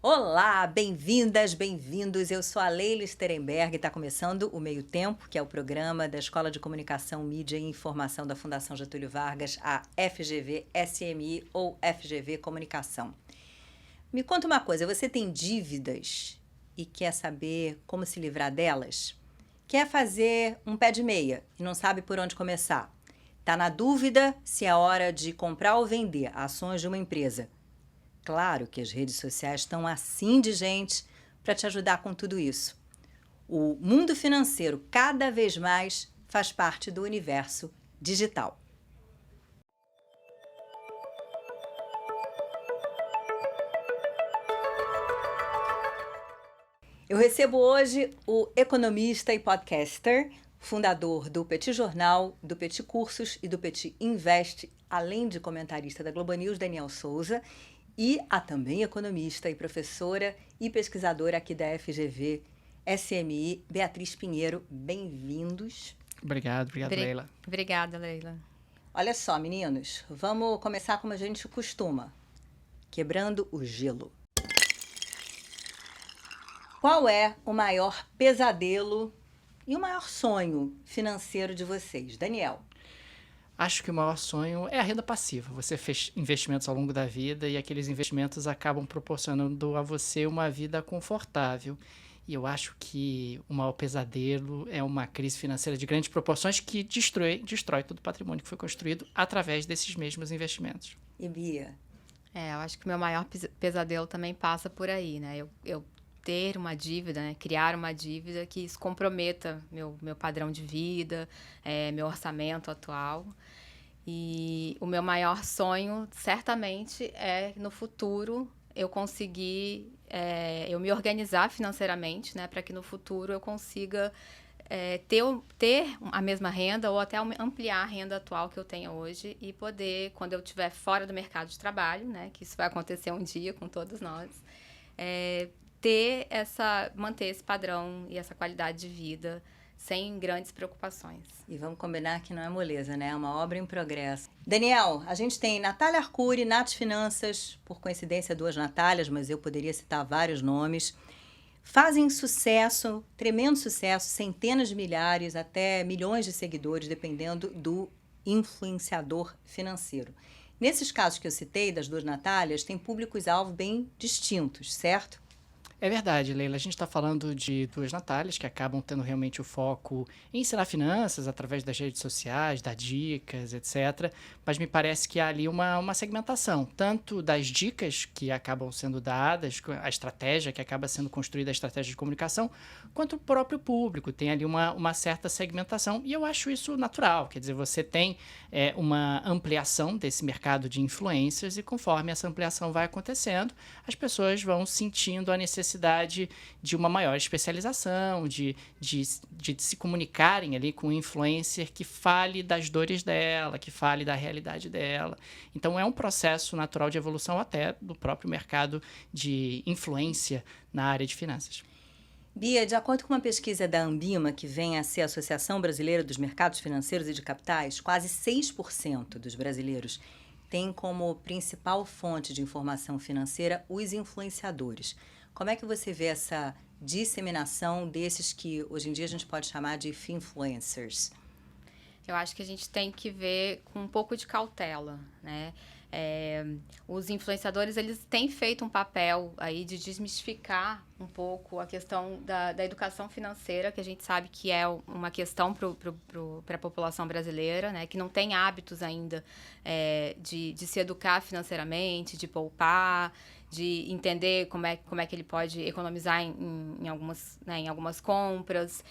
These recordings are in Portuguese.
Olá, bem-vindas, bem-vindos. Eu sou a Leila Sterenberg e está começando o Meio Tempo, que é o programa da Escola de Comunicação, Mídia e Informação da Fundação Getúlio Vargas, a FGV SMI ou FGV Comunicação. Me conta uma coisa, você tem dívidas e quer saber como se livrar delas? Quer fazer um pé de meia e não sabe por onde começar? Está na dúvida se é hora de comprar ou vender ações de uma empresa? Claro que as redes sociais estão assim de gente para te ajudar com tudo isso. O mundo financeiro cada vez mais faz parte do universo digital. Eu recebo hoje o economista e podcaster, fundador do Petit Jornal, do Petit Cursos e do Petit Invest, além de comentarista da Globo News, Daniel Souza, e a também economista e professora e pesquisadora aqui da FGV SMI, Beatriz Pinheiro. Bem-vindos. Obrigado, Leila. Obrigada, Leila. Olha só, meninos, vamos começar como a gente costuma, quebrando o gelo. Qual é o maior pesadelo e o maior sonho financeiro de vocês? Daniel. Acho que o maior sonho é a renda passiva. Você fez investimentos ao longo da vida e aqueles investimentos acabam proporcionando a você uma vida confortável. E eu acho que o maior pesadelo é uma crise financeira de grandes proporções que destrói todo o patrimônio que foi construído através desses mesmos investimentos. E Bia? Eu acho que o meu maior pesadelo também passa por aí, né? Eu ter uma dívida, né? Criar uma dívida que isso comprometa meu padrão de vida, meu orçamento atual. E o meu maior sonho, certamente, é no futuro eu conseguir, eu me organizar financeiramente, né? Para que no futuro eu consiga ter a mesma renda ou até ampliar a renda atual que eu tenho hoje e poder, quando eu estiver fora do mercado de trabalho, né? Que isso vai acontecer um dia com todos nós, manter esse padrão e essa qualidade de vida sem grandes preocupações. E vamos combinar que não é moleza, né? É uma obra em progresso. Daniel, a gente tem Natália Arcuri, Nath Finanças, por coincidência duas Natálias, mas eu poderia citar vários nomes. Fazem sucesso, tremendo sucesso, centenas de milhares, até milhões de seguidores, dependendo do influenciador financeiro. Nesses casos que eu citei, das duas Natálias, tem públicos-alvo bem distintos, certo? É verdade, Leila. A gente está falando de duas Natálias que acabam tendo realmente o foco em ensinar finanças através das redes sociais, dar dicas, etc. Mas me parece que há ali uma segmentação, tanto das dicas que acabam sendo dadas, a estratégia que acaba sendo construída, a estratégia de comunicação, quanto o próprio público. Tem ali uma certa segmentação e eu acho isso natural. Quer dizer, você tem uma ampliação desse mercado de influencers e conforme essa ampliação vai acontecendo, as pessoas vão sentindo a necessidade de uma maior especialização, de se comunicarem ali com um influencer que fale das dores dela, que fale da realidade dela. Então, é um processo natural de evolução até do próprio mercado de influência na área de finanças. Bia, de acordo com uma pesquisa da Ambima, que vem a ser a Associação Brasileira dos Mercados Financeiros e de Capitais, quase 6% dos brasileiros têm como principal fonte de informação financeira os influenciadores. Como é que você vê essa disseminação desses que hoje em dia a gente pode chamar de finfluencers? Eu acho que a gente tem que ver com um pouco de cautela, né? Os influenciadores, eles têm feito um papel aí de desmistificar um pouco a questão da educação financeira, que a gente sabe que é uma questão para a população brasileira, né? Que não tem hábitos ainda de se educar financeiramente, de poupar, de entender como é que ele pode economizar em algumas compras,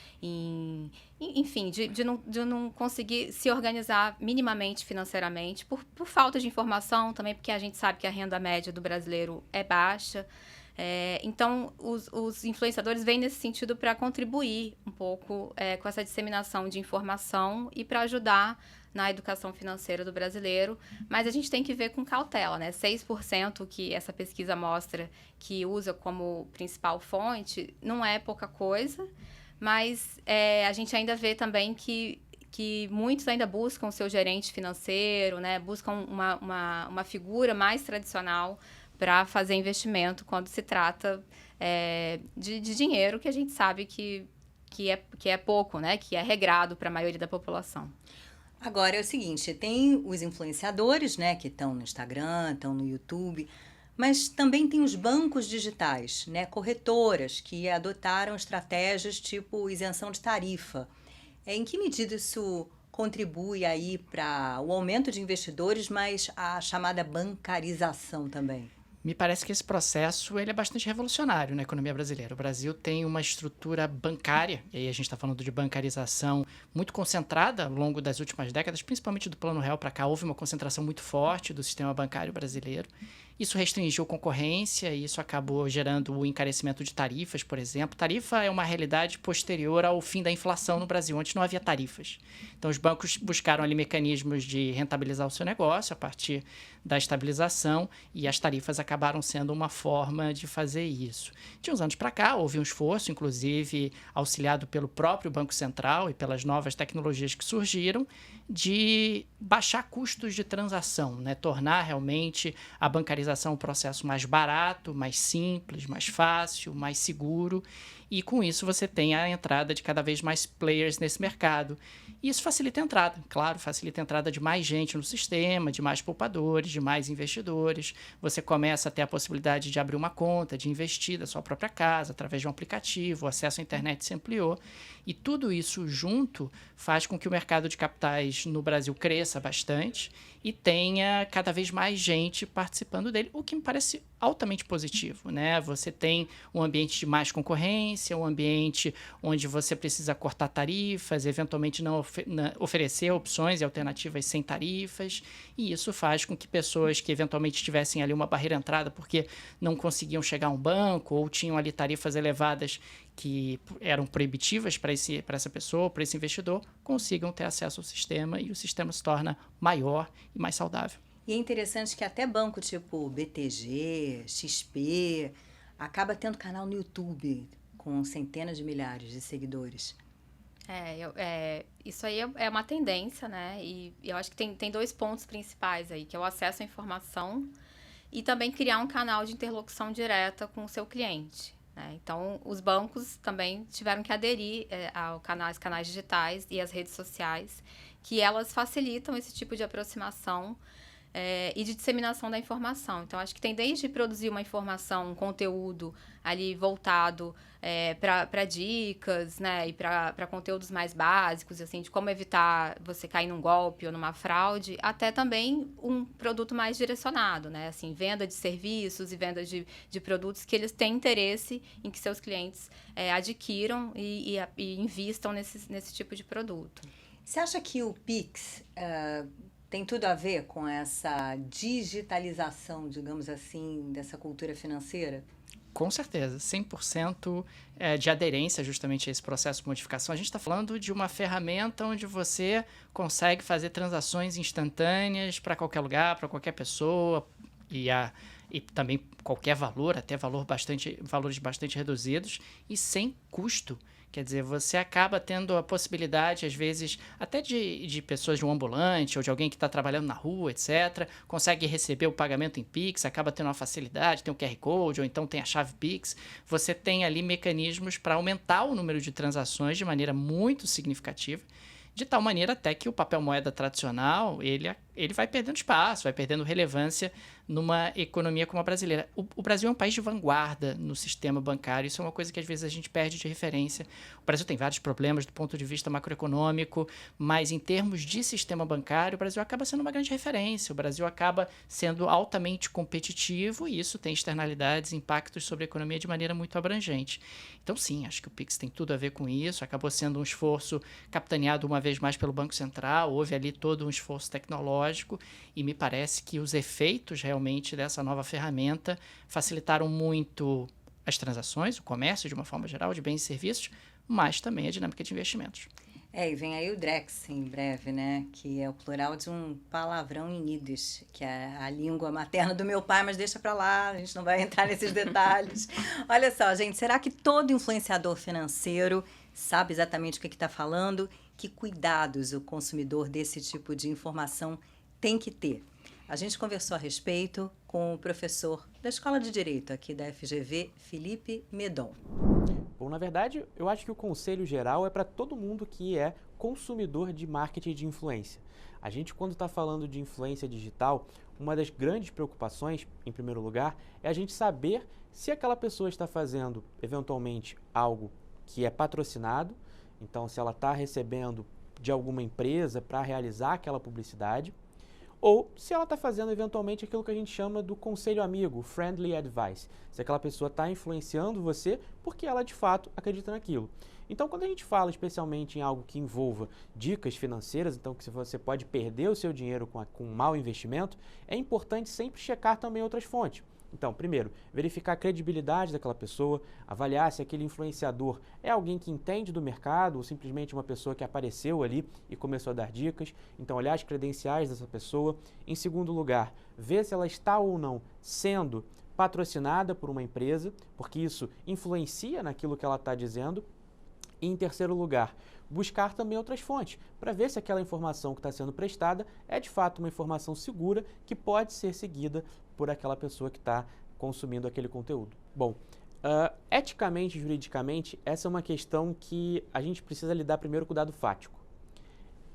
enfim, de não conseguir se organizar minimamente financeiramente por falta de informação, também porque a gente sabe que a renda média do brasileiro é baixa. Então, os influenciadores vêm nesse sentido para contribuir um pouco com essa disseminação de informação e para ajudar na educação financeira do brasileiro, mas a gente tem que ver com cautela, né? 6% que essa pesquisa mostra que usa como principal fonte não é pouca coisa, mas a gente ainda vê também que muitos ainda buscam o seu gerente financeiro, né? Buscam uma figura mais tradicional para fazer investimento quando se trata de dinheiro que a gente sabe que é pouco, né? Que é regrado para a maioria da população. Agora é o seguinte, tem os influenciadores, né, que estão no Instagram, estão no YouTube, mas também tem os bancos digitais, né, corretoras que adotaram estratégias tipo isenção de tarifa. Em que medida isso contribui aí para o aumento de investidores, mas a chamada bancarização também? Me parece que esse processo ele é bastante revolucionário na economia brasileira. O Brasil tem uma estrutura bancária, e aí a gente está falando de bancarização muito concentrada ao longo das últimas décadas, principalmente do Plano Real para cá, houve uma concentração muito forte do sistema bancário brasileiro. Isso restringiu concorrência e isso acabou gerando o encarecimento de tarifas, por exemplo. Tarifa é uma realidade posterior ao fim da inflação no Brasil. Antes não havia tarifas. Então, os bancos buscaram ali mecanismos de rentabilizar o seu negócio a partir da estabilização e as tarifas acabaram sendo uma forma de fazer isso. De uns anos para cá, houve um esforço, inclusive auxiliado pelo próprio Banco Central e pelas novas tecnologias que surgiram, de baixar custos de transação, né? Tornar realmente a bancarização um processo mais barato, mais simples, mais fácil, mais seguro. E com isso você tem a entrada de cada vez mais players nesse mercado. E isso facilita a entrada, claro, facilita a entrada de mais gente no sistema, de mais poupadores, de mais investidores. Você começa a ter a possibilidade de abrir uma conta, de investir da sua própria casa, através de um aplicativo, o acesso à internet se ampliou. E tudo isso junto faz com que o mercado de capitais no Brasil cresça bastante e tenha cada vez mais gente participando dele, o que me parece altamente positivo, né? Você tem um ambiente de mais concorrência, um ambiente onde você precisa cortar tarifas, eventualmente não oferecer opções e alternativas sem tarifas, e isso faz com que pessoas que eventualmente tivessem ali uma barreira de entrada porque não conseguiam chegar a um banco ou tinham ali tarifas elevadas que eram proibitivas para essa pessoa, para esse investidor, consigam ter acesso ao sistema e o sistema se torna maior e mais saudável. E é interessante que até banco tipo BTG, XP, acaba tendo canal no YouTube com centenas de milhares de seguidores. Isso aí é uma tendência, né? E eu acho que tem dois pontos principais aí, que é o acesso à informação e também criar um canal de interlocução direta com o seu cliente. Então, os bancos também tiveram que aderir aos canais digitais e às redes sociais, que elas facilitam esse tipo de aproximação e de disseminação da informação. Então, acho que tem desde produzir uma informação, um conteúdo ali voltado para dicas, né, e para conteúdos mais básicos, assim, de como evitar você cair num golpe ou numa fraude, até também um produto mais direcionado, né, assim, venda de serviços e venda de produtos que eles têm interesse em que seus clientes adquiram e invistam nesse tipo de produto. Você acha que o Pix tem tudo a ver com essa digitalização, digamos assim, dessa cultura financeira? Com certeza, 100% de aderência justamente a esse processo de modificação. A gente está falando de uma ferramenta onde você consegue fazer transações instantâneas para qualquer lugar, para qualquer pessoa e também qualquer valor, até valores bastante reduzidos e sem custo. Quer dizer, você acaba tendo a possibilidade, às vezes, até de pessoas de um ambulante ou de alguém que está trabalhando na rua, etc., consegue receber o pagamento em Pix, acaba tendo uma facilidade, tem o QR Code ou então tem a chave Pix. Você tem ali mecanismos para aumentar o número de transações de maneira muito significativa, de tal maneira até que o papel moeda tradicional, ele vai perdendo espaço, vai perdendo relevância numa economia como a brasileira. O Brasil é um país de vanguarda no sistema bancário, isso é uma coisa que às vezes a gente perde de referência. O Brasil tem vários problemas do ponto de vista macroeconômico, mas em termos de sistema bancário, o Brasil acaba sendo uma grande referência, o Brasil acaba sendo altamente competitivo e isso tem externalidades, impactos sobre a economia de maneira muito abrangente. Então sim, acho que o Pix tem tudo a ver com isso, acabou sendo um esforço capitaneado uma vez mais pelo Banco Central, houve ali todo um esforço tecnológico e me parece que os efeitos realmente dessa nova ferramenta facilitaram muito as transações, o comércio de uma forma geral, de bens e serviços, mas também a dinâmica de investimentos. E vem aí o Drex em breve, né? Que é o plural de um palavrão em Yiddish, que é a língua materna do meu pai, mas deixa pra lá, a gente não vai entrar nesses detalhes. Olha só, gente, será que todo influenciador financeiro sabe exatamente o que está falando? Que cuidados o consumidor desse tipo de informação tem que ter? A gente conversou a respeito com o professor da Escola de Direito aqui da FGV, Felipe Medon. Bom, na verdade, eu acho que o conselho geral é para todo mundo que é consumidor de marketing de influência. A gente, quando está falando de influência digital, uma das grandes preocupações, em primeiro lugar, é a gente saber se aquela pessoa está fazendo, eventualmente, algo que é patrocinado, então se ela está recebendo de alguma empresa para realizar aquela publicidade, ou se ela está fazendo eventualmente aquilo que a gente chama do conselho amigo, friendly advice. Se aquela pessoa está influenciando você porque ela de fato acredita naquilo. Então, quando a gente fala especialmente em algo que envolva dicas financeiras, então que você pode perder o seu dinheiro com um mau investimento, é importante sempre checar também outras fontes. Então, primeiro, verificar a credibilidade daquela pessoa, avaliar se aquele influenciador é alguém que entende do mercado ou simplesmente uma pessoa que apareceu ali e começou a dar dicas. Então, olhar as credenciais dessa pessoa. Em segundo lugar, ver se ela está ou não sendo patrocinada por uma empresa, porque isso influencia naquilo que ela está dizendo. E, em terceiro lugar, buscar também outras fontes, para ver se aquela informação que está sendo prestada é de fato uma informação segura que pode ser seguida por aquela pessoa que está consumindo aquele conteúdo. Bom, eticamente e juridicamente, essa é uma questão que a gente precisa lidar primeiro com o dado fático.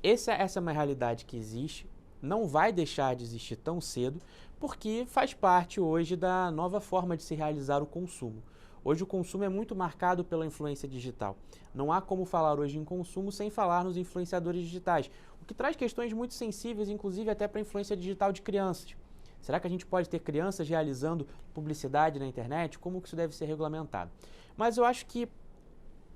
Essa é uma realidade que existe, não vai deixar de existir tão cedo, porque faz parte hoje da nova forma de se realizar o consumo. Hoje o consumo é muito marcado pela influência digital. Não há como falar hoje em consumo sem falar nos influenciadores digitais, o que traz questões muito sensíveis, inclusive até para a influência digital de crianças. Será que a gente pode ter crianças realizando publicidade na internet? Como que isso deve ser regulamentado? Mas eu acho que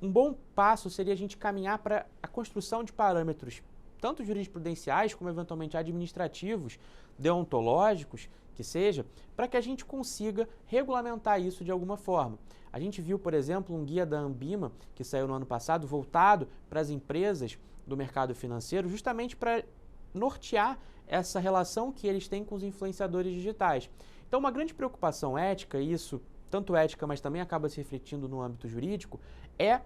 um bom passo seria a gente caminhar para a construção de parâmetros, tanto jurisprudenciais como eventualmente administrativos, deontológicos, que seja, para que a gente consiga regulamentar isso de alguma forma. A gente viu, por exemplo, um guia da Anbima, que saiu no ano passado, voltado para as empresas do mercado financeiro, justamente para nortear essa relação que eles têm com os influenciadores digitais. Então, uma grande preocupação ética, e isso, tanto ética, mas também acaba se refletindo no âmbito jurídico, é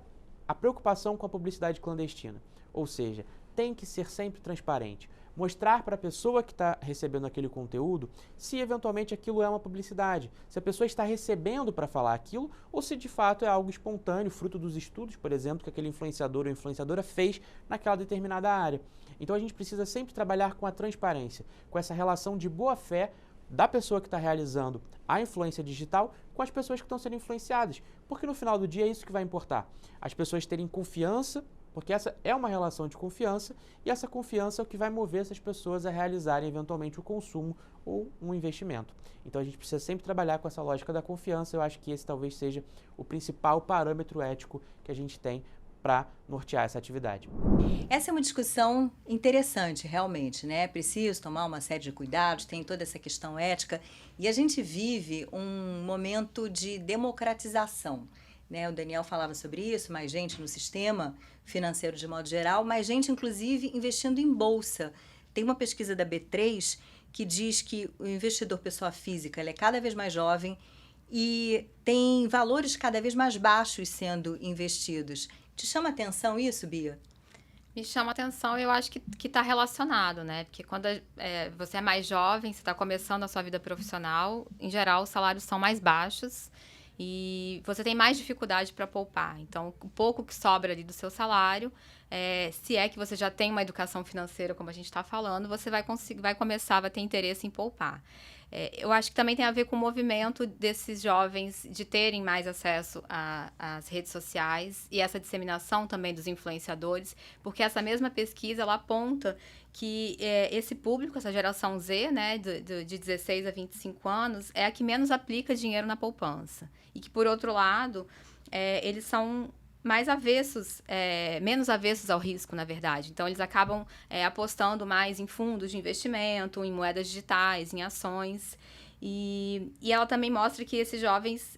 a preocupação com a publicidade clandestina. Ou seja, tem que ser sempre transparente. Mostrar para a pessoa que está recebendo aquele conteúdo se eventualmente aquilo é uma publicidade, se a pessoa está recebendo para falar aquilo ou se de fato é algo espontâneo, fruto dos estudos, por exemplo, que aquele influenciador ou influenciadora fez naquela determinada área. Então a gente precisa sempre trabalhar com a transparência, com essa relação de boa-fé da pessoa que está realizando a influência digital com as pessoas que estão sendo influenciadas, porque no final do dia é isso que vai importar. As pessoas terem confiança, porque essa é uma relação de confiança e essa confiança é o que vai mover essas pessoas a realizarem eventualmente o consumo ou um investimento. Então a gente precisa sempre trabalhar com essa lógica da confiança. Eu acho que esse talvez seja o principal parâmetro ético que a gente tem para nortear essa atividade. Essa é uma discussão interessante, realmente, né? É preciso tomar uma série de cuidados, tem toda essa questão ética e a gente vive um momento de democratização. Né, o Daniel falava sobre isso, mais gente no sistema financeiro de modo geral, mais gente, inclusive, investindo em bolsa. Tem uma pesquisa da B3 que diz que o investidor pessoa física ele é cada vez mais jovem e tem valores cada vez mais baixos sendo investidos. Te chama atenção isso, Bia? Me chama atenção, eu acho que está relacionado, né? Porque quando você é mais jovem, você está começando a sua vida profissional, em geral, os salários são mais baixos e você tem mais dificuldade para poupar. Então, o pouco que sobra ali do seu salário, se é que você já tem uma educação financeira, como a gente está falando, você vai começar a ter interesse em poupar. Eu acho que também tem a ver com o movimento desses jovens de terem mais acesso às redes sociais e essa disseminação também dos influenciadores, porque essa mesma pesquisa, ela aponta que esse público, essa geração Z, né, de 16 a 25 anos, é a que menos aplica dinheiro na poupança. E que, por outro lado, eles são mais avessos, menos avessos ao risco, na verdade. Então, eles acabam apostando mais em fundos de investimento, em moedas digitais, em ações. E ela também mostra que esses jovens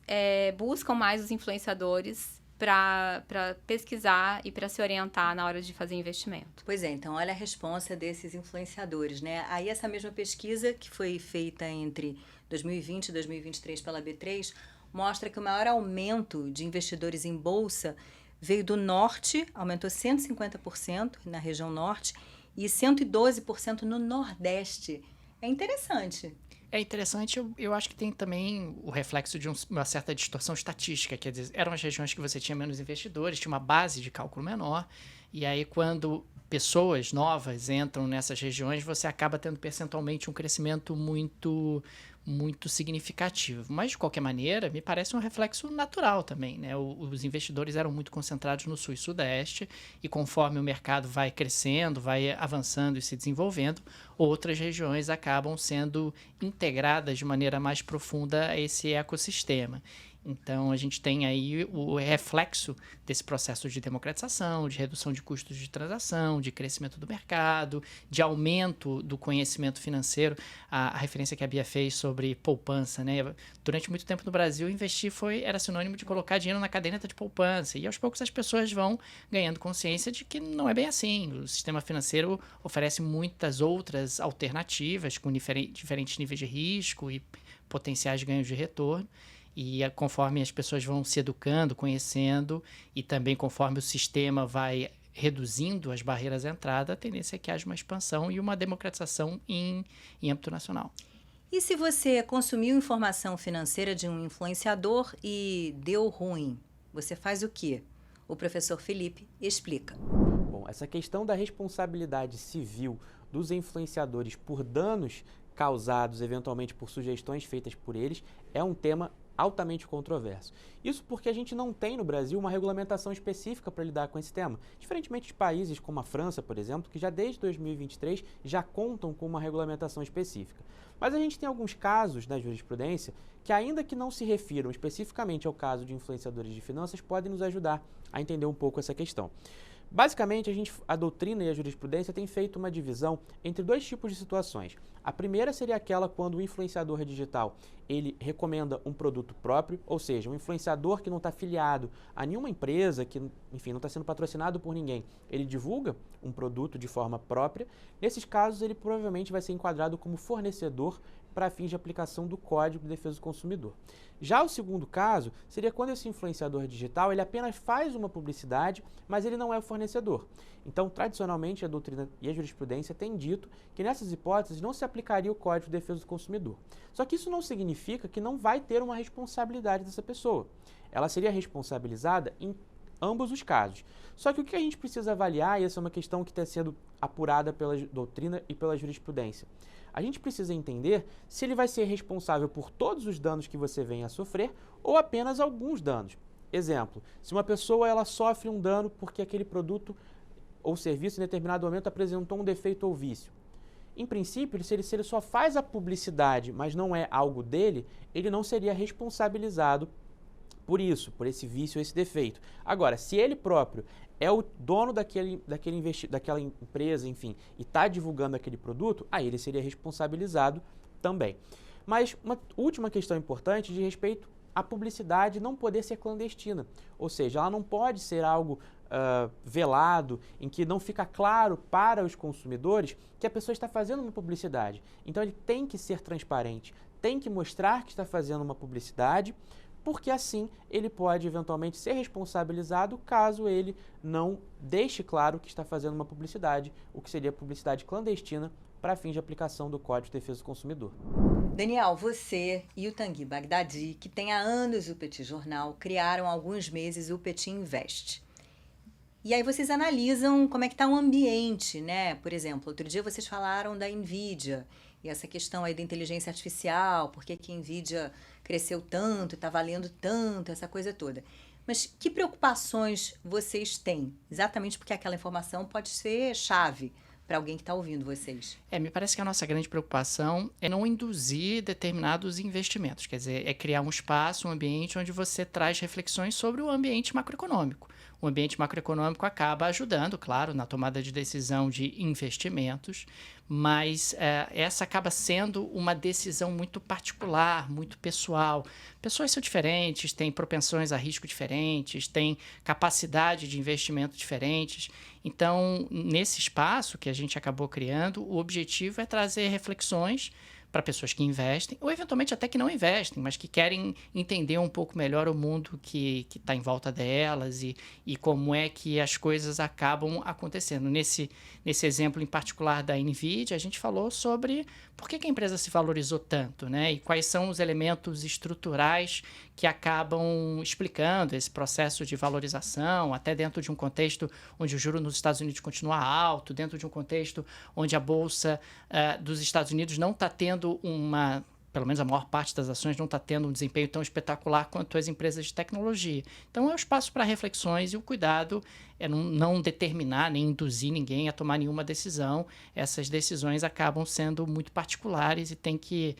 buscam mais os influenciadores para pesquisar e para se orientar na hora de fazer investimento. Pois é, então olha a responsa desses influenciadores, né? Aí essa mesma pesquisa que foi feita entre 2020 e 2023 pela B3 mostra que o maior aumento de investidores em bolsa veio do norte, aumentou 150% na região norte e 112% no nordeste. É interessante. É interessante, eu acho que tem também o reflexo de uma certa distorção estatística, quer dizer, eram as regiões que você tinha menos investidores, tinha uma base de cálculo menor, e aí quando pessoas novas entram nessas regiões, você acaba tendo percentualmente um crescimento muito significativo. Mas, de qualquer maneira, me parece um reflexo natural também, né? Os investidores eram muito concentrados no Sul e Sudeste, e conforme o mercado vai crescendo, vai avançando e se desenvolvendo, outras regiões acabam sendo integradas de maneira mais profunda a esse ecossistema. Então, a gente tem aí o reflexo desse processo de democratização, de redução de custos de transação, de crescimento do mercado, de aumento do conhecimento financeiro. A referência que a Bia fez sobre poupança, né? Durante muito tempo no Brasil, investir era sinônimo de colocar dinheiro na caderneta de poupança. E aos poucos as pessoas vão ganhando consciência de que não é bem assim. O sistema financeiro oferece muitas outras alternativas com diferentes níveis de risco e potenciais ganhos de retorno. E conforme as pessoas vão se educando, conhecendo, e também conforme o sistema vai reduzindo as barreiras à entrada, a tendência é que haja uma expansão e uma democratização em âmbito nacional. E se você consumiu informação financeira de um influenciador e deu ruim, você faz o quê? O professor Felipe explica. Bom, essa questão da responsabilidade civil dos influenciadores por danos causados eventualmente por sugestões feitas por eles é um tema altamente controverso. Isso porque a gente não tem no Brasil uma regulamentação específica para lidar com esse tema, diferentemente de países como a França, por exemplo, que já desde 2023 já contam com uma regulamentação específica. Mas a gente tem alguns casos na jurisprudência que, ainda que não se refiram especificamente ao caso de influenciadores de finanças, podem nos ajudar a entender um pouco essa questão. Basicamente, a doutrina e a jurisprudência têm feito uma divisão entre dois tipos de situações. A primeira seria aquela quando o influenciador digital ele recomenda um produto próprio, ou seja, um influenciador que não está afiliado a nenhuma empresa, que, enfim, não está sendo patrocinado por ninguém. Ele divulga um produto de forma própria. Nesses casos, ele provavelmente vai ser enquadrado como fornecedor para fins de aplicação do Código de Defesa do Consumidor. Já o segundo caso seria quando esse influenciador digital ele apenas faz uma publicidade, mas ele não é o fornecedor. Então, tradicionalmente, a doutrina e a jurisprudência têm dito que nessas hipóteses não se aplicaria o Código de Defesa do Consumidor. Só que isso não significa que não vai ter uma responsabilidade dessa pessoa. Ela seria responsabilizada em ambos os casos. Só que o que a gente precisa avaliar, e essa é uma questão que está sendo apurada pela doutrina e pela jurisprudência, a gente precisa entender se ele vai ser responsável por todos os danos que você venha a sofrer ou apenas alguns danos. Exemplo, se uma pessoa ela sofre um dano porque aquele produto ou serviço em determinado momento apresentou um defeito ou vício. Em princípio, se ele só faz a publicidade, mas não é algo dele, ele não seria responsabilizado por isso, por esse vício ou esse defeito. Agora, se ele próprio é o dono daquela empresa, enfim, e está divulgando aquele produto, aí ele seria responsabilizado também. Mas uma última questão importante de respeito à publicidade não poder ser clandestina, ou seja, ela não pode ser algo velado, em que não fica claro para os consumidores que a pessoa está fazendo uma publicidade. Então ele tem que ser transparente, tem que mostrar que está fazendo uma publicidade, porque assim ele pode eventualmente ser responsabilizado caso ele não deixe claro que está fazendo uma publicidade, o que seria publicidade clandestina para fins de aplicação do Código de Defesa do Consumidor. Daniel, você e o Tanguy Bagdadi, que tem há anos o Petit Jornal, criaram há alguns meses o Petit Invest. E aí vocês analisam como é que está o ambiente, né? Por exemplo, outro dia vocês falaram da NVIDIA e essa questão aí da inteligência artificial, por que a NVIDIA cresceu tanto, está valendo tanto, essa coisa toda. Mas que preocupações vocês têm? Exatamente porque aquela informação pode ser chave para alguém que está ouvindo vocês. Me parece que a nossa grande preocupação é não induzir determinados investimentos, quer dizer, é criar um espaço, um ambiente onde você traz reflexões sobre o ambiente macroeconômico. O ambiente macroeconômico acaba ajudando, claro, na tomada de decisão de investimentos, mas essa acaba sendo uma decisão muito particular, muito pessoal. Pessoas são diferentes, têm propensões a risco diferentes, têm capacidade de investimento diferentes. Então, nesse espaço que a gente acabou criando, o objetivo é trazer reflexões para pessoas que investem, ou eventualmente até que não investem, mas que querem entender um pouco melhor o mundo que está em volta delas e como é que as coisas acabam acontecendo. Nesse exemplo em particular da NVIDIA, a gente falou sobre por que a empresa se valorizou tanto, né? E quais são os elementos estruturais que acabam explicando esse processo de valorização, até dentro de um contexto onde o juro nos Estados Unidos continua alto, dentro de um contexto onde a Bolsa dos Estados Unidos não está tendo pelo menos a maior parte das ações não está tendo um desempenho tão espetacular quanto as empresas de tecnologia. Então, é o espaço para reflexões e o cuidado é não determinar nem induzir ninguém a tomar nenhuma decisão. Essas decisões acabam sendo muito particulares e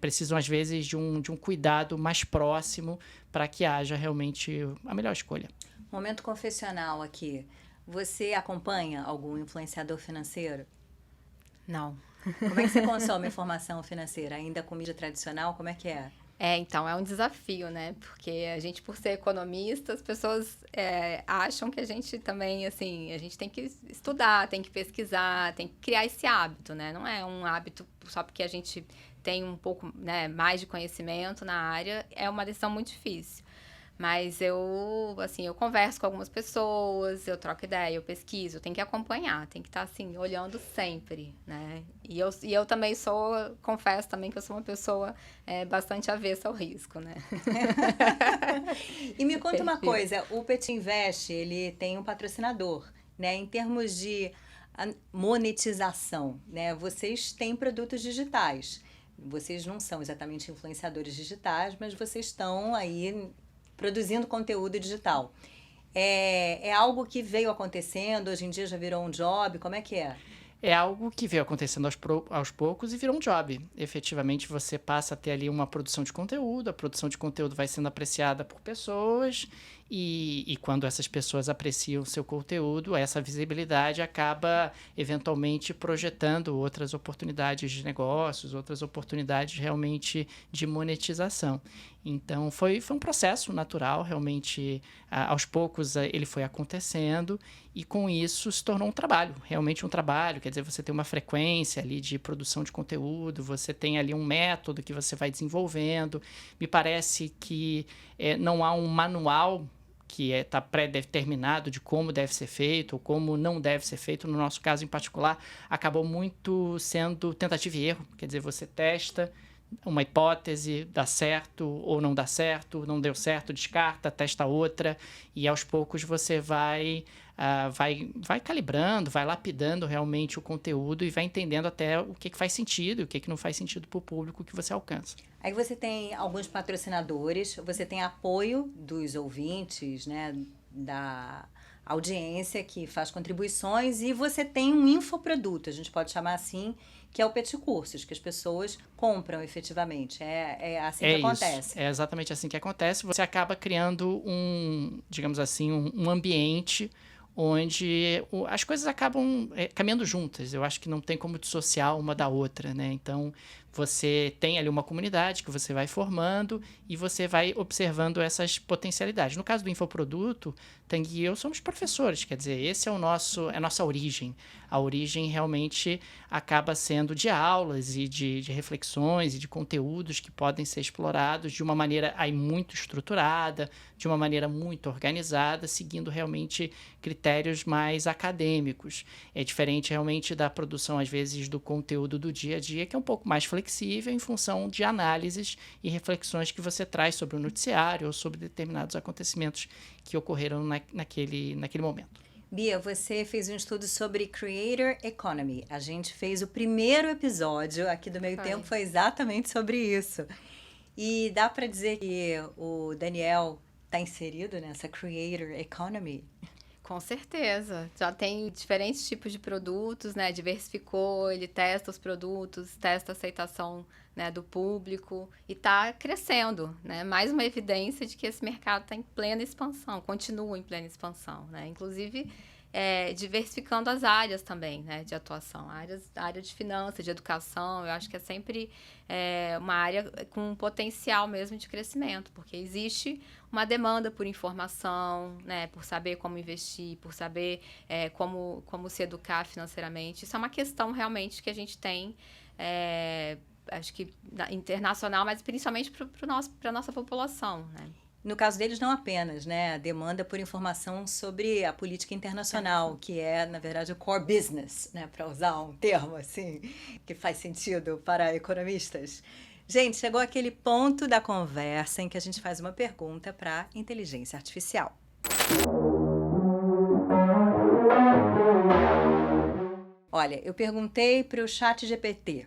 precisam, às vezes, de um cuidado mais próximo para que haja realmente a melhor escolha. Momento confessional aqui. Você acompanha algum influenciador financeiro? Não. Como é que você consome informação financeira? Ainda com mídia tradicional? Como é que é? Então, é um desafio, né? Porque a gente, por ser economista, as pessoas acham que a gente também, assim, a gente tem que estudar, tem que pesquisar, tem que criar esse hábito, né? Não é um hábito só porque a gente tem um pouco, né, mais de conhecimento na área, é uma decisão muito difícil. Mas eu converso com algumas pessoas, eu troco ideia, eu pesquiso, eu tenho que acompanhar, tem que estar, assim, olhando sempre, né? E eu também confesso também que eu sou uma pessoa bastante avessa ao risco, né? E me conta uma coisa, o Petit Invest, ele tem um patrocinador, né? Em termos de monetização, né? Vocês têm produtos digitais. Vocês não são exatamente influenciadores digitais, mas vocês estão aí produzindo conteúdo digital. É algo que veio acontecendo, hoje em dia já virou um job, como é que é? É algo que veio acontecendo aos poucos e virou um job. Efetivamente, você passa a ter ali uma produção de conteúdo, a produção de conteúdo vai sendo apreciada por pessoas e quando essas pessoas apreciam o seu conteúdo, essa visibilidade acaba eventualmente projetando outras oportunidades de negócios, outras oportunidades realmente de monetização. Então, foi um processo natural, realmente, aos poucos ele foi acontecendo e com isso se tornou um trabalho, realmente um trabalho, quer dizer, você tem uma frequência ali de produção de conteúdo, você tem ali um método que você vai desenvolvendo. Me parece que não há um manual que está pré-determinado de como deve ser feito ou como não deve ser feito. No nosso caso em particular, acabou muito sendo tentativa e erro, quer dizer, você testa uma hipótese, dá certo ou não dá certo, não deu certo, descarta, testa outra e aos poucos você vai calibrando, vai lapidando realmente o conteúdo e vai entendendo até o que faz sentido e o que não faz sentido para o público que você alcança. Aí você tem alguns patrocinadores, você tem apoio dos ouvintes, né, da audiência que faz contribuições e você tem um infoproduto, a gente pode chamar assim, que é o Petit Cursos, que as pessoas compram efetivamente. É assim que acontece. É exatamente assim que acontece. Você acaba criando digamos assim, um ambiente onde as coisas acabam caminhando juntas. Eu acho que não tem como dissociar uma da outra, né? Então, você tem ali uma comunidade que você vai formando e você vai observando essas potencialidades. No caso do infoproduto, Tang e eu somos professores, quer dizer, esse é a nossa origem. A origem realmente acaba sendo de aulas e de reflexões e de conteúdos que podem ser explorados de uma maneira aí muito estruturada, de uma maneira muito organizada, seguindo realmente critérios mais acadêmicos. É diferente realmente da produção, às vezes, do conteúdo do dia a dia, que é um pouco mais flexível em função de análises e reflexões que você traz sobre o noticiário ou sobre determinados acontecimentos que ocorreram naquele momento. Bia, você fez um estudo sobre Creator Economy. A gente fez o primeiro episódio aqui do Meio Tempo, foi exatamente sobre isso. E dá para dizer que o Daniel está inserido nessa Creator Economy? Com certeza. Já tem diferentes tipos de produtos, né? Diversificou, ele testa os produtos, testa a aceitação, né, do público e está crescendo, né? Mais uma evidência de que esse mercado está em plena expansão, continua em plena expansão, né? Inclusive, diversificando as áreas também, né, de atuação. A área de finanças, de educação, eu acho que é sempre uma área com um potencial mesmo de crescimento, porque existe uma demanda por informação, né, por saber como investir, por saber como se educar financeiramente. Isso é uma questão realmente que a gente tem acho que internacional, mas principalmente para a nossa população, né? No caso deles, não apenas, né? A demanda por informação sobre a política internacional, que é, na verdade, o core business, né? Para usar um termo assim, que faz sentido para economistas. Gente, chegou aquele ponto da conversa em que a gente faz uma pergunta para a inteligência artificial. Olha, eu perguntei para o ChatGPT.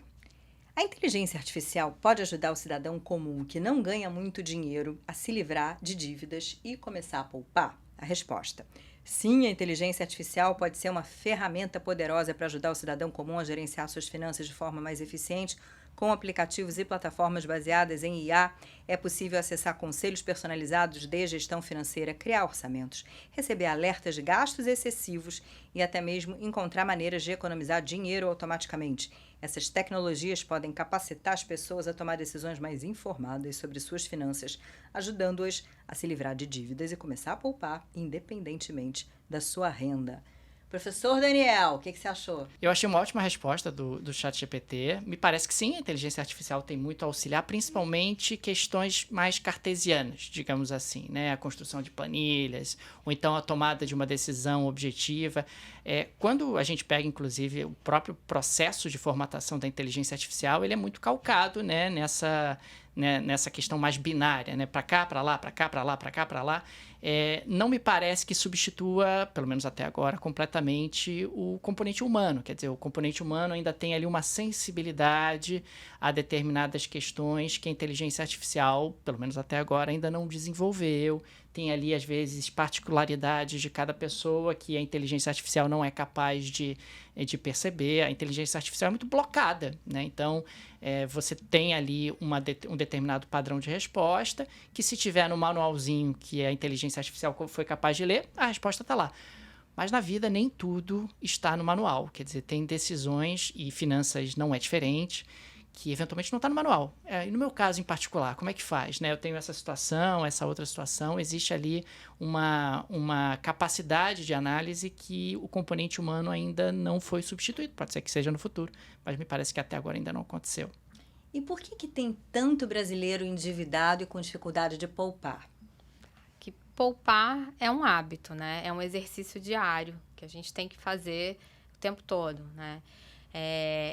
A inteligência artificial pode ajudar o cidadão comum que não ganha muito dinheiro a se livrar de dívidas e começar a poupar? A resposta: sim, a inteligência artificial pode ser uma ferramenta poderosa para ajudar o cidadão comum a gerenciar suas finanças de forma mais eficiente. Com aplicativos e plataformas baseadas em IA, é possível acessar conselhos personalizados de gestão financeira, criar orçamentos, receber alertas de gastos excessivos e até mesmo encontrar maneiras de economizar dinheiro automaticamente. Essas tecnologias podem capacitar as pessoas a tomar decisões mais informadas sobre suas finanças, ajudando-as a se livrar de dívidas e começar a poupar, independentemente da sua renda. Professor Daniel, o que você achou? Eu achei uma ótima resposta do ChatGPT. Me parece que sim, a inteligência artificial tem muito a auxiliar, principalmente questões mais cartesianas, digamos assim, né? A construção de planilhas, ou então a tomada de uma decisão objetiva. Quando a gente pega, inclusive, o próprio processo de formatação da inteligência artificial, ele é muito calcado, né, nessa questão mais binária, né? Para cá, para lá, para cá, para lá, para cá, para lá. Não me parece que substitua, pelo menos até agora, completamente o componente humano. Quer dizer, o componente humano ainda tem ali uma sensibilidade a determinadas questões que a inteligência artificial, pelo menos até agora, ainda não desenvolveu. Tem ali, às vezes, particularidades de cada pessoa que a inteligência artificial não é capaz de perceber. A inteligência artificial é muito blocada, né? Então, você tem ali um determinado padrão de resposta que, se tiver no manualzinho que a inteligência artificial foi capaz de ler, a resposta está lá. Mas na vida nem tudo está no manual. Quer dizer, tem decisões, e finanças não é diferente, que eventualmente não está no manual. E no meu caso em particular, como é que faz? Né? Eu tenho essa situação, essa outra situação, existe ali uma capacidade de análise que o componente humano ainda não foi substituído. Pode ser que seja no futuro, mas me parece que até agora ainda não aconteceu. E por que tem tanto brasileiro endividado e com dificuldade de poupar? Que poupar é um hábito, né? É um exercício diário que a gente tem que fazer o tempo todo, né?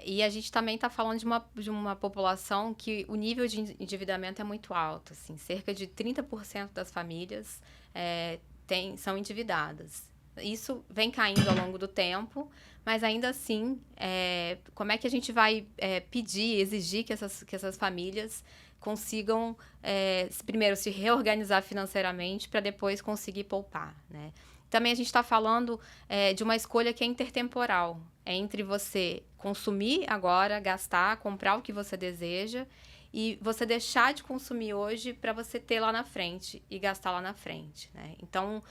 E a gente também está falando de uma população que o nível de endividamento é muito alto. Assim, cerca de 30% das famílias são endividadas. Isso vem caindo ao longo do tempo, mas ainda assim, como é que a gente vai exigir que essas famílias consigam, primeiro, se reorganizar financeiramente para depois conseguir poupar, né? Também a gente está falando de uma escolha que é intertemporal. É entre você consumir agora, gastar, comprar o que você deseja e você deixar de consumir hoje para você ter lá na frente e gastar lá na frente, né? Então,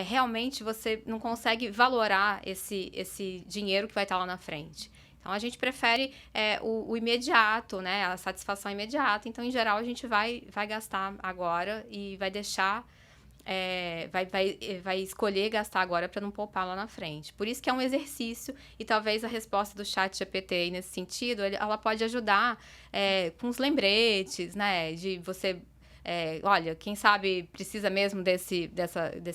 realmente você não consegue valorar esse dinheiro que vai estar lá na frente. Então, a gente prefere o imediato, né? A satisfação imediata. Então, em geral, a gente vai gastar agora e vai deixar... vai escolher gastar agora para não poupar lá na frente. Por isso que é um exercício, e talvez a resposta do ChatGPT aí nesse sentido, ela pode ajudar com os lembretes, né? De você... olha, quem sabe precisa mesmo desse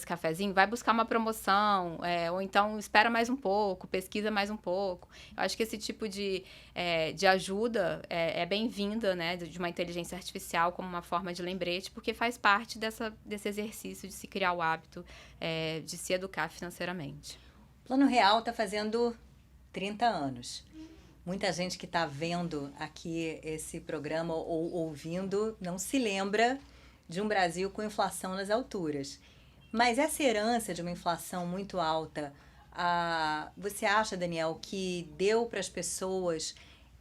cafezinho, vai buscar uma promoção, ou então espera mais um pouco, pesquisa mais um pouco. Eu acho que esse tipo de ajuda é bem-vinda, né, de uma inteligência artificial como uma forma de lembrete, porque faz parte desse exercício de se criar o hábito de se educar financeiramente. O Plano Real está fazendo 30 anos. Muita gente que está vendo aqui esse programa ou ouvindo não se lembra de um Brasil com inflação nas alturas. Mas essa herança de uma inflação muito alta, você acha, Daniel, que deu para as pessoas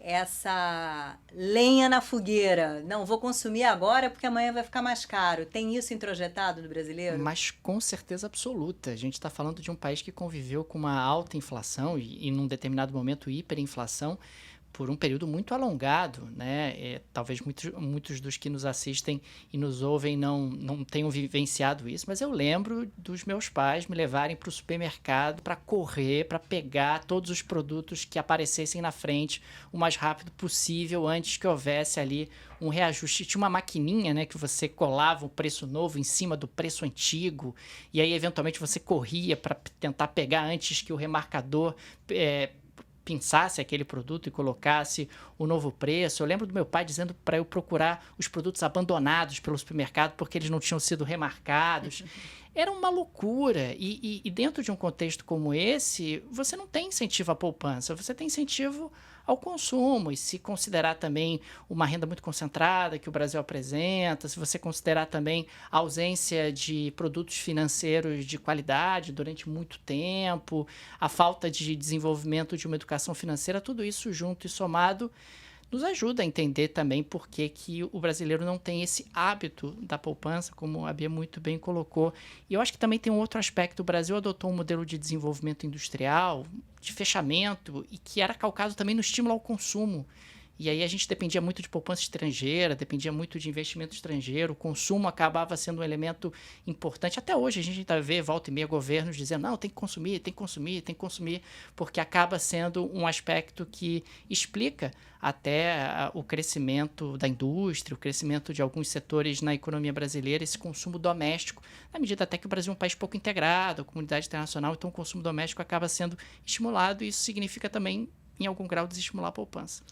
essa lenha na fogueira? Não, vou consumir agora porque amanhã vai ficar mais caro. Tem isso introjetado no brasileiro? Mas com certeza absoluta. A gente está falando de um país que conviveu com uma alta inflação e num determinado momento hiperinflação por um período muito alongado, né? Talvez muitos dos que nos assistem e nos ouvem não tenham vivenciado isso, mas eu lembro dos meus pais me levarem para o supermercado para correr, para pegar todos os produtos que aparecessem na frente o mais rápido possível antes que houvesse ali um reajuste. Tinha uma maquininha, né, que você colava o preço novo em cima do preço antigo e aí eventualmente você corria para tentar pegar antes que o remarcador pinçasse aquele produto e colocasse o novo preço. Eu lembro do meu pai dizendo para eu procurar os produtos abandonados pelo supermercado porque eles não tinham sido remarcados. Era uma loucura. E dentro de um contexto como esse, você não tem incentivo à poupança, você tem incentivo ao consumo. E se considerar também uma renda muito concentrada que o Brasil apresenta, se você considerar também a ausência de produtos financeiros de qualidade durante muito tempo, a falta de desenvolvimento de uma educação financeira, tudo isso junto e somado nos ajuda a entender também por que o brasileiro não tem esse hábito da poupança, como a Bia muito bem colocou. E eu acho que também tem um outro aspecto. O Brasil adotou um modelo de desenvolvimento industrial, de fechamento, e que era calcado também no estímulo ao consumo. E aí a gente dependia muito de poupança estrangeira, dependia muito de investimento estrangeiro, o consumo acabava sendo um elemento importante. Até hoje a gente ainda vê, volta e meia, governos dizendo não, tem que consumir, tem que consumir, tem que consumir, porque acaba sendo um aspecto que explica até o crescimento da indústria, o crescimento de alguns setores na economia brasileira, esse consumo doméstico, na medida até que o Brasil é um país pouco integrado, a comunidade internacional, então o consumo doméstico acaba sendo estimulado e isso significa também, em algum grau, desestimular a poupança.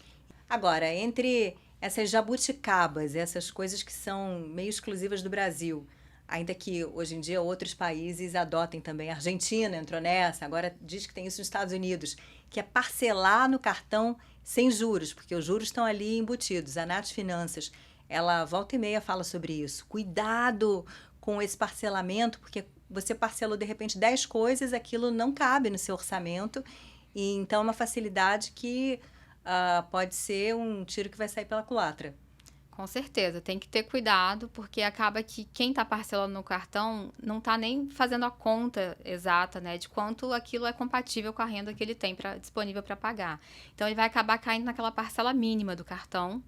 Agora, entre essas jabuticabas, essas coisas que são meio exclusivas do Brasil, ainda que hoje em dia outros países adotem também, a Argentina entrou nessa, agora diz que tem isso nos Estados Unidos, que é parcelar no cartão sem juros, porque os juros estão ali embutidos. A Nath Finanças, ela volta e meia fala sobre isso. Cuidado com esse parcelamento, porque você parcelou de repente 10 coisas, aquilo não cabe no seu orçamento, e então é uma facilidade que pode ser um tiro que vai sair pela culatra. Com certeza, tem que ter cuidado, porque acaba que quem está parcelando no cartão não está nem fazendo a conta exata, né, de quanto aquilo é compatível com a renda que ele tem disponível para pagar. Então, ele vai acabar caindo naquela parcela mínima do cartão,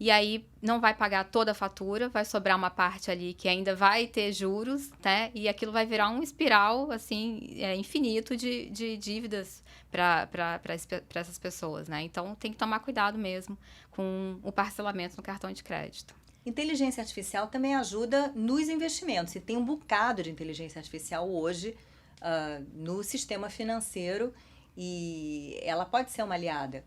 e aí não vai pagar toda a fatura, vai sobrar uma parte ali que ainda vai ter juros, né, e aquilo vai virar um espiral, assim, infinito de dívidas para essas pessoas, né? Então, tem que tomar cuidado mesmo com o parcelamento no cartão de crédito. Inteligência artificial também ajuda nos investimentos. E tem um bocado de inteligência artificial hoje no sistema financeiro e ela pode ser uma aliada.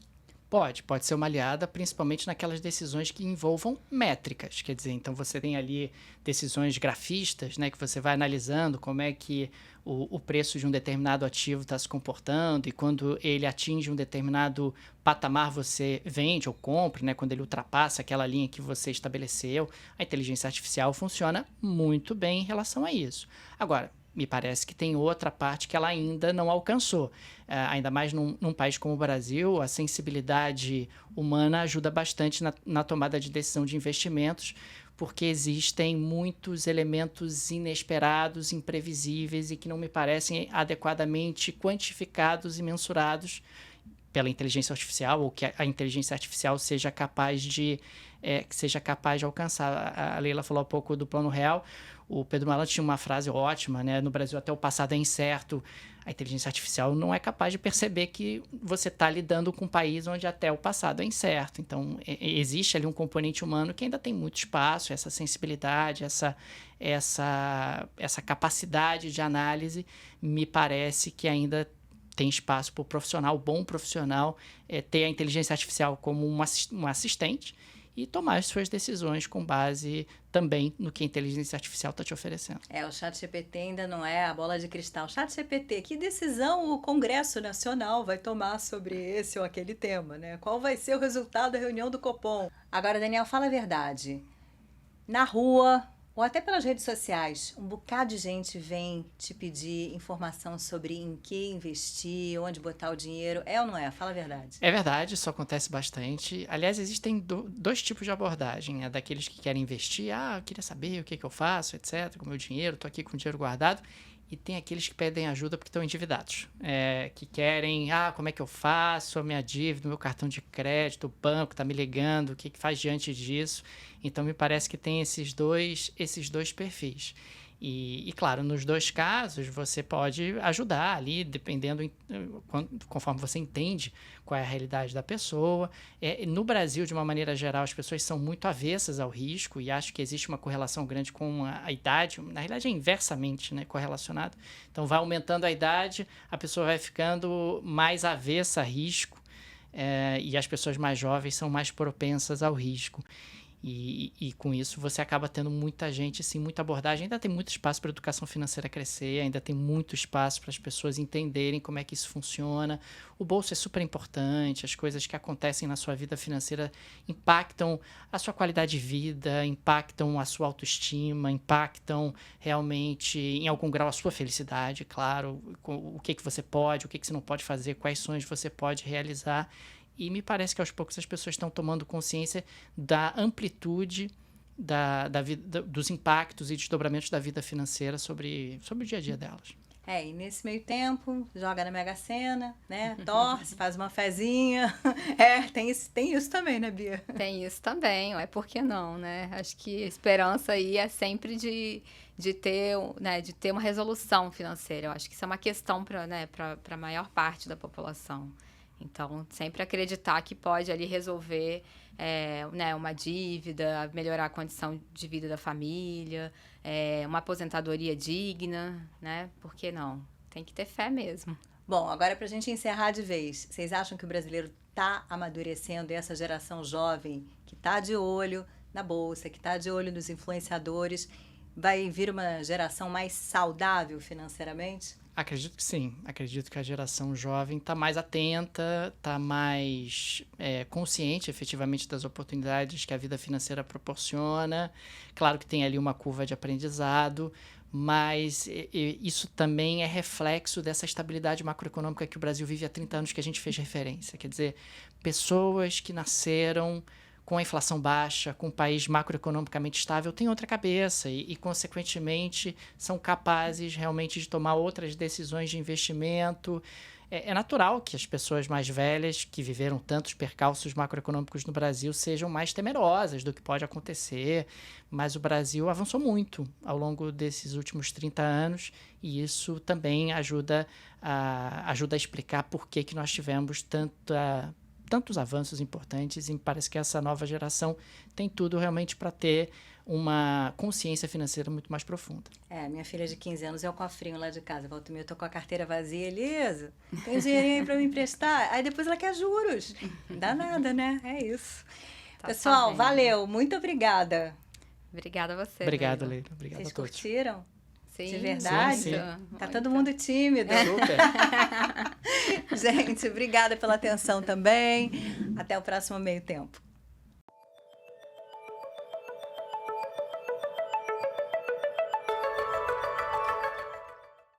Pode ser uma aliada, principalmente naquelas decisões que envolvam métricas. Quer dizer, então você tem ali decisões grafistas, né, que você vai analisando como é que o preço de um determinado ativo está se comportando e quando ele atinge um determinado patamar você vende ou compra, né, quando ele ultrapassa aquela linha que você estabeleceu. A inteligência artificial funciona muito bem em relação a isso. Agora, me parece que tem outra parte que ela ainda não alcançou. Ainda mais num país como o Brasil, a sensibilidade humana ajuda bastante na tomada de decisão de investimentos, porque existem muitos elementos inesperados, imprevisíveis e que não me parecem adequadamente quantificados e mensurados pela inteligência artificial, ou que a inteligência artificial seja capaz de alcançar. A Leila falou há pouco do Plano Real. O Pedro Malan tinha uma frase ótima, né? No Brasil até o passado é incerto. A inteligência artificial não é capaz de perceber que você está lidando com um país onde até o passado é incerto. Então, existe ali um componente humano que ainda tem muito espaço, essa sensibilidade, essa capacidade de análise, me parece que ainda tem espaço para o profissional, bom profissional, ter a inteligência artificial como um assistente e tomar as suas decisões com base também no que a inteligência artificial está te oferecendo. O ChatGPT ainda não é a bola de cristal. ChatGPT, que decisão o Congresso Nacional vai tomar sobre esse ou aquele tema, né? Qual vai ser o resultado da reunião do Copom? Agora, Daniel, fala a verdade. Na rua, ou até pelas redes sociais, um bocado de gente vem te pedir informação sobre em que investir, onde botar o dinheiro. É ou não é? Fala a verdade. É verdade, isso acontece bastante. Aliás, existem dois tipos de abordagem. Daqueles que querem investir, eu queria saber o que eu faço, etc., com o meu dinheiro, estou aqui com o dinheiro guardado. e tem aqueles que pedem ajuda porque estão endividados, que querem, como é que eu faço, a minha dívida, o meu cartão de crédito, o banco está me ligando, o que faz diante disso? Então, me parece que tem esses dois perfis. E, claro, nos dois casos, você pode ajudar ali, dependendo, conforme você entende qual é a realidade da pessoa. No Brasil, de uma maneira geral, as pessoas são muito avessas ao risco e acho que existe uma correlação grande com a idade. Na realidade, é inversamente, né, correlacionado. Então, vai aumentando a idade, a pessoa vai ficando mais avessa a risco, e as pessoas mais jovens são mais propensas ao risco. E com isso você acaba tendo muita gente, sim, muita abordagem. Ainda tem muito espaço para a educação financeira crescer, ainda tem muito espaço para as pessoas entenderem como é que isso funciona. O bolso é super importante, as coisas que acontecem na sua vida financeira impactam a sua qualidade de vida, impactam a sua autoestima, impactam realmente, em algum grau, a sua felicidade, claro. O que você pode, o que você não pode fazer, quais sonhos você pode realizar. E me parece que aos poucos as pessoas estão tomando consciência da amplitude da vida, dos impactos e desdobramentos da vida financeira sobre o dia a dia delas. E nesse meio tempo, joga na Mega Sena, né? Torce, faz uma fezinha. Tem isso também, né, Bia? Tem isso também, por que não, né? Acho que a esperança aí é sempre de ter uma resolução financeira. Eu acho que isso é uma questão para a maior parte da população. Então, sempre acreditar que pode ali resolver uma dívida, melhorar a condição de vida da família, uma aposentadoria digna, né? Por que não? Tem que ter fé mesmo. Bom, agora para a gente encerrar de vez, vocês acham que o brasileiro está amadurecendo, e essa geração jovem que está de olho na Bolsa, que está de olho nos influenciadores, vai vir uma geração mais saudável financeiramente? Acredito que sim. Acredito que a geração jovem está mais atenta, está mais consciente, efetivamente, das oportunidades que a vida financeira proporciona. Claro que tem ali uma curva de aprendizado, mas isso também é reflexo dessa estabilidade macroeconômica que o Brasil vive há 30 anos, que a gente fez referência. Quer dizer, pessoas que nasceram com a inflação baixa, com um país macroeconomicamente estável, têm outra cabeça e, consequentemente, são capazes realmente de tomar outras decisões de investimento. É natural que as pessoas mais velhas, que viveram tantos percalços macroeconômicos no Brasil, sejam mais temerosas do que pode acontecer, mas o Brasil avançou muito ao longo desses últimos 30 anos e isso também ajuda a explicar por que nós tivemos tantos avanços importantes e me parece que essa nova geração tem tudo realmente para ter uma consciência financeira muito mais profunda. Minha filha de 15 anos é o cofrinho lá de casa. Volta e meia, eu tô com a carteira vazia, Elisa, tem dinheirinho aí para me emprestar? Aí depois ela quer juros. Não dá nada, né? É isso. Pessoal, valeu. Muito obrigada. Obrigada a você. Obrigado, Leila. Obrigado Vocês a todos. curtiram? Sim, de verdade? Sim. Tá todo mundo tímido. Super. Gente, obrigada pela atenção também. Até o próximo Meio Tempo.